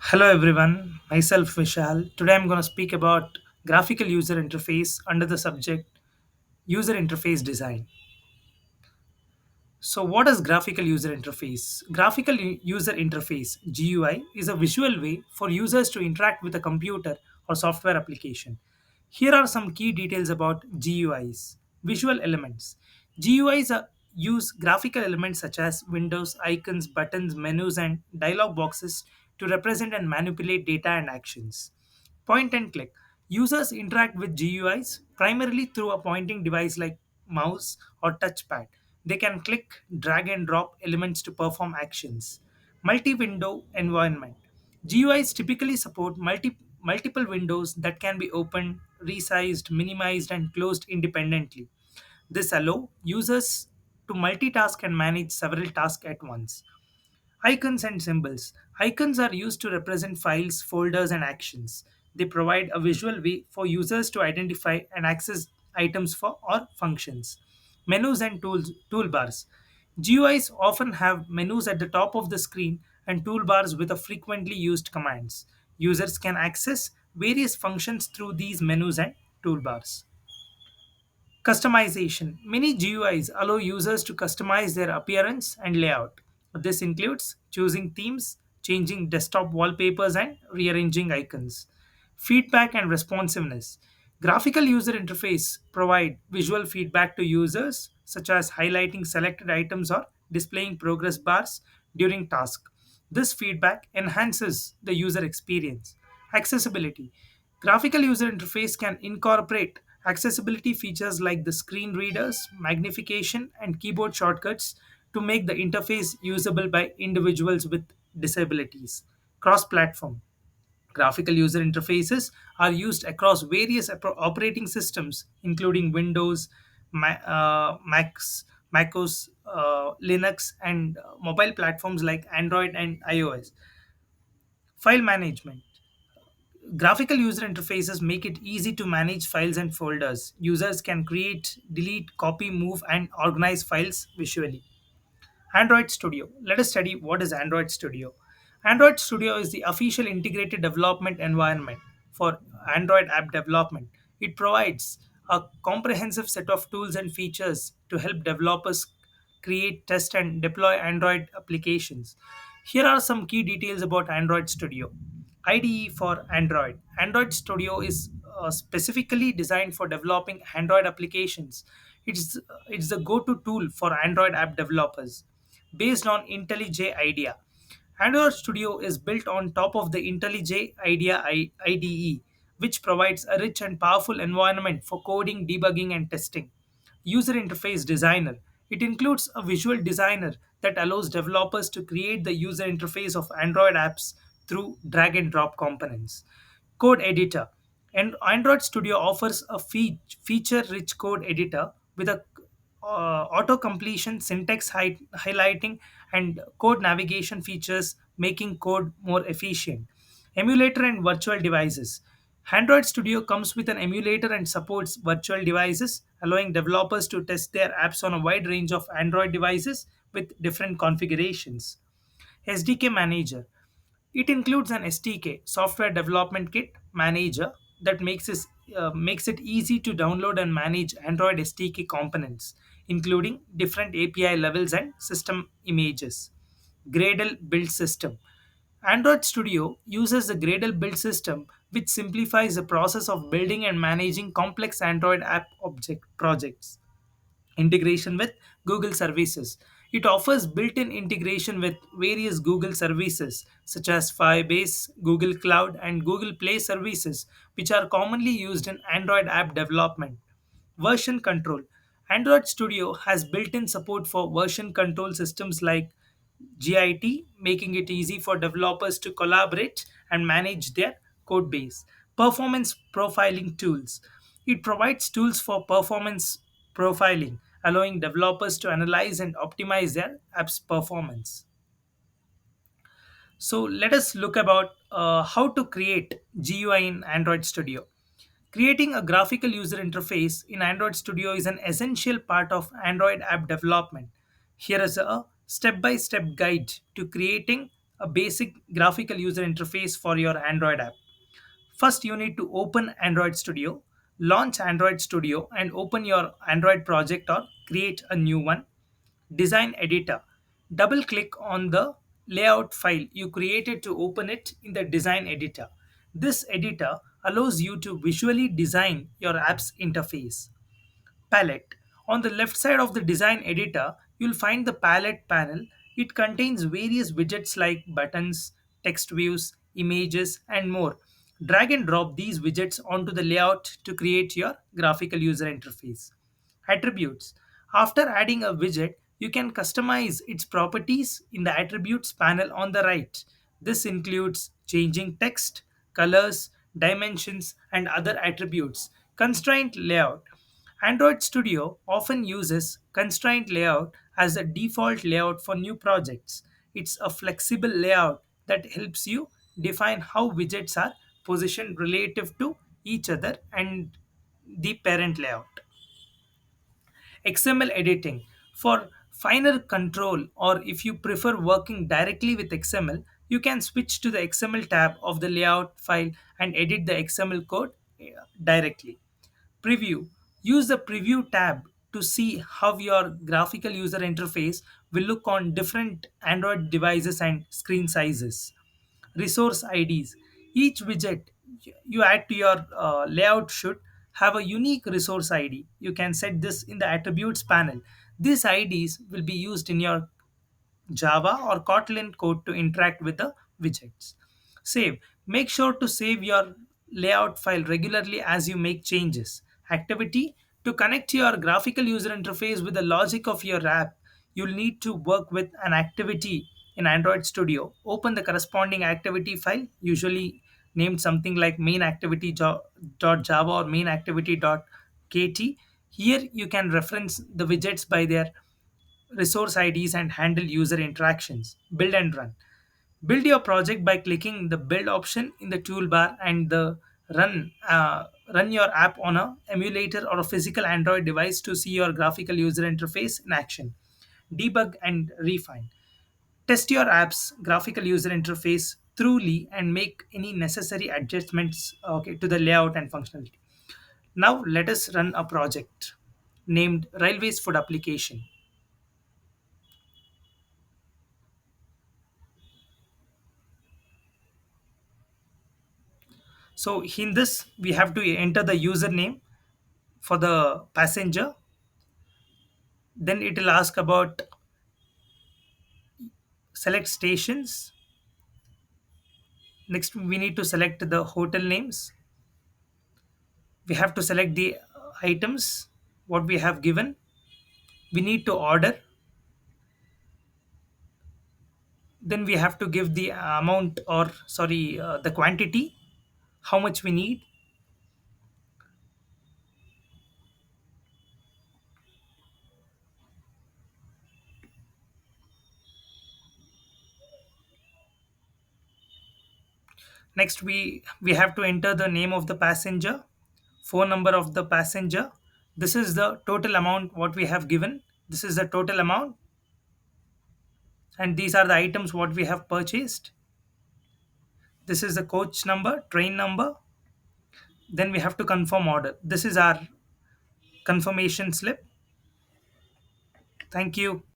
Hello everyone, myself Vishal. Today I'm going to speak about graphical user interface under the subject user interface design. So, what is graphical user interface? Graphical user interface (GUI) is a visual way for users to interact with a computer or software application. Here are some key details about GUIs. Visual elements. GUIs use graphical elements such as windows, icons, buttons, menus, and dialog boxes to represent and manipulate data and actions. Point and click. Users interact with GUIs primarily through a pointing device like mouse or touchpad. They can click, drag, and drop elements to perform actions. Multi window environment. GUIs typically support multiple windows that can be opened, resized, minimized, and closed independently. This allows users to multitask and manage several tasks at once. Icons and symbols. Icons are used to represent files, folders, and actions. They provide a visual way for users to identify and access items for or functions. Menus and toolbars. GUIs often have menus at the top of the screen and toolbars with a frequently used commands. Users can access various functions through these menus and toolbars. Customization. Many GUIs allow users to customize their appearance and layout. This includes choosing themes, changing desktop wallpapers, and rearranging icons. Feedback and responsiveness. Graphical user interface provide visual feedback to users, such as highlighting selected items or displaying progress bars during task. This feedback enhances the user experience. Accessibility. Graphical user interface can incorporate accessibility features like the screen readers, magnification, and keyboard shortcuts to make the interface usable by individuals with disabilities. Cross platform. Graphical user interfaces are used across various operating systems, including Windows, Macs, MacOS, Linux, and mobile platforms like Android and iOS. File management. Graphical user interfaces make it easy to manage files and folders. Users can create, delete, copy, move, and organize files visually. Android Studio. Let us study what is Android Studio. Android Studio is the official integrated development environment for Android app development. It provides a comprehensive set of tools and features to help developers create, test, and deploy Android applications. Here are some key details about Android Studio. IDE for Android. Android Studio is specifically designed for developing Android applications. It's the go-to tool for Android app developers. Based on IntelliJ IDEA. Android Studio is built on top of the IntelliJ IDEA IDE, which provides a rich and powerful environment for coding, debugging, and testing. User Interface Designer. It includes a visual designer that allows developers to create the user interface of Android apps through drag and drop components. Code Editor. And Android Studio offers a feature rich code editor with a auto completion, syntax highlighting, and code navigation features, making code more efficient. Emulator and virtual devices. Android Studio comes with an emulator and supports virtual devices, allowing developers to test their apps on a wide range of Android devices with different configurations. SDK Manager. It includes an SDK, Software Development Kit Manager, that makes it easy to download and manage Android SDK components, including different API levels and system images. Gradle Build System. Android Studio uses the Gradle build system, which simplifies the process of building and managing complex Android app object projects. Integration with Google services. It offers built in integration with various Google services such as Firebase, Google Cloud, and Google Play services, which are commonly used in Android app development. Version control. Android Studio has built in support for version control systems like Git, making it easy for developers to collaborate and manage their code base. Performance profiling tools. It provides tools for performance profiling, allowing developers to analyze and optimize their app's performance. So let us look about how to create GUI in Android Studio. Creating a graphical user interface in Android Studio is an essential part of Android app development. Here is a step by step guide to creating a basic graphical user interface for your Android app. First, you need to open Android Studio, launch Android Studio, and open your Android project or create a new one. Design Editor. Double click on the layout file you created to open it in the Design Editor. This editor allows you to visually design your app's interface. Palette. On the left side of the design editor, you'll find the palette panel. It contains various widgets like buttons, text views, images, and more. Drag and drop these widgets onto the layout to create your graphical user interface. Attributes. After adding a widget, you can customize its properties in the attributes panel on the right. This includes changing text, colors, dimensions, and other attributes. Constraint layout. Android Studio often uses constraint layout as a default layout for new projects. It's a flexible layout that helps you define how widgets are positioned relative to each other and the parent layout. XML editing. For finer control, or if you prefer working directly with XML, you can switch to the XML tab of the layout file and edit the XML code directly. Preview. Use the Preview tab to see how your graphical user interface will look on different Android devices and screen sizes. Resource IDs. Each widget you add to your layout should have a unique resource ID. You can set this in the attributes panel. These IDs will be used in your Java or Kotlin code to interact with the widgets. Save. Make sure to save your layout file regularly as you make changes. Activity. To connect your graphical user interface with the logic of your app, you'll need to work with an activity in Android Studio. Open the corresponding activity file, usually named something like main.java or main.activity.kt. Here you can reference the widgets by their resource IDs and handle user interactions. Build and run. Build your project by clicking the build option in the toolbar and the run your app on a emulator or a physical Android device to see your graphical user interface in action. Debug and refine. Test your app's graphical user interface thoroughly and make any necessary adjustments, okay, to the layout and functionality. Now let us run a project named Railways Food Application. So in this, we have to enter the username for the passenger. Then it will ask about select stations. Next, we need to select the hotel names. We have to select the items what we have given. We need to order. Then we have to give the amount, or sorry, the quantity, how much we need. Next, we have to enter the name of the passenger, phone number of the passenger. This is the total amount what we have given. This is the total amount, and these are the items what we have purchased. This is the coach number, train number. Then we have to confirm order. This is our confirmation slip. Thank you.